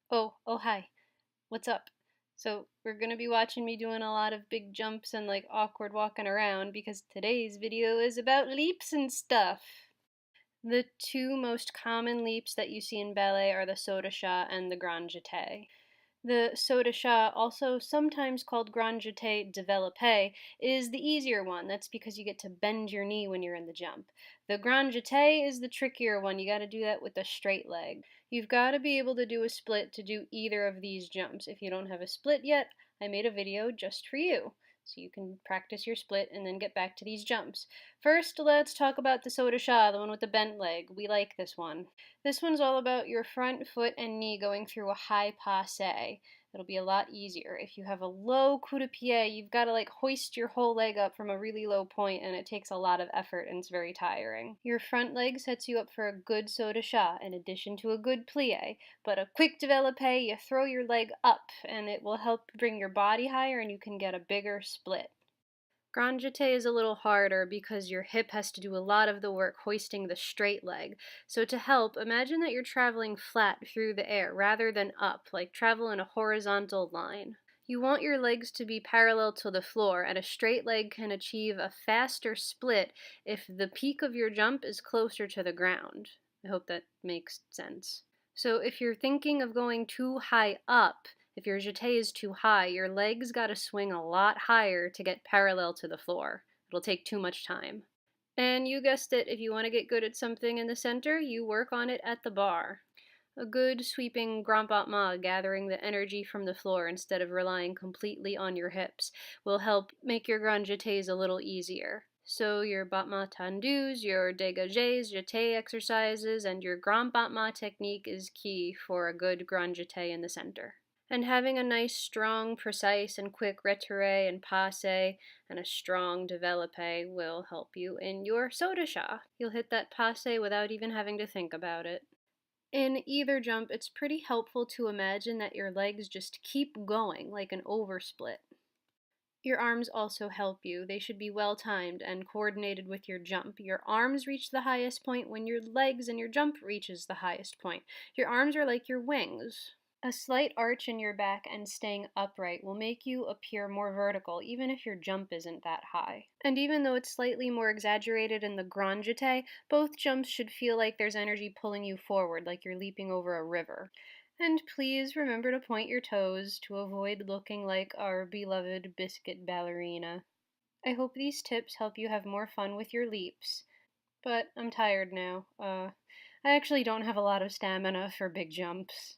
Oh, hi. What's up? So, we're gonna be watching me doing a lot of big jumps and like awkward walking around because today's video is about leaps and stuff. The two most common leaps that you see in ballet are the saut de chat and the grand jeté. The saut de chat, also sometimes called grand jeté développé, is the easier one. That's because you get to bend your knee when you're in the jump. The grand jeté is the trickier one. You gotta do that with a straight leg. You've gotta be able to do a split to do either of these jumps. If you don't have a split yet, I made a video just for you. So you can practice your split and then get back to these jumps. First, let's talk about the saut de chat, the one with the bent leg. We like this one. This one's all about your front foot and knee going through a high passé. It'll be a lot easier. If you have a low coup de pied, you've got to like hoist your whole leg up from a really low point, and it takes a lot of effort and it's very tiring. Your front leg sets you up for a good saut de chat in addition to a good plie, but a quick développé, you throw your leg up and it will help bring your body higher and you can get a bigger split. Grand jeté is a little harder because your hip has to do a lot of the work hoisting the straight leg. So to help, imagine that you're traveling flat through the air rather than up, like travel in a horizontal line. You want your legs to be parallel to the floor, and a straight leg can achieve a faster split if the peak of your jump is closer to the ground. I hope that makes sense. So if you're thinking of going too high up, if your jeté is too high, your legs gotta swing a lot higher to get parallel to the floor. It'll take too much time. And you guessed it, if you want to get good at something in the center, you work on it at the bar. A good sweeping grand battement, gathering the energy from the floor instead of relying completely on your hips, will help make your grand jetés a little easier. So your battement tendus, your dégagés, jeté exercises, and your grand battement technique is key for a good grand jeté in the center. And having a nice, strong, precise, and quick retiré and passé and a strong développé will help you in your saut de chat. You'll hit that passé without even having to think about it. In either jump, it's pretty helpful to imagine that your legs just keep going like an oversplit. Your arms also help you. They should be well timed and coordinated with your jump. Your arms reach the highest point when your legs and your jump reaches the highest point. Your arms are like your wings. A slight arch in your back and staying upright will make you appear more vertical, even if your jump isn't that high. And even though it's slightly more exaggerated in the grand jeté, both jumps should feel like there's energy pulling you forward, like you're leaping over a river. And please remember to point your toes to avoid looking like our beloved biscuit ballerina. I hope these tips help you have more fun with your leaps. But I'm tired now. I actually don't have a lot of stamina for big jumps.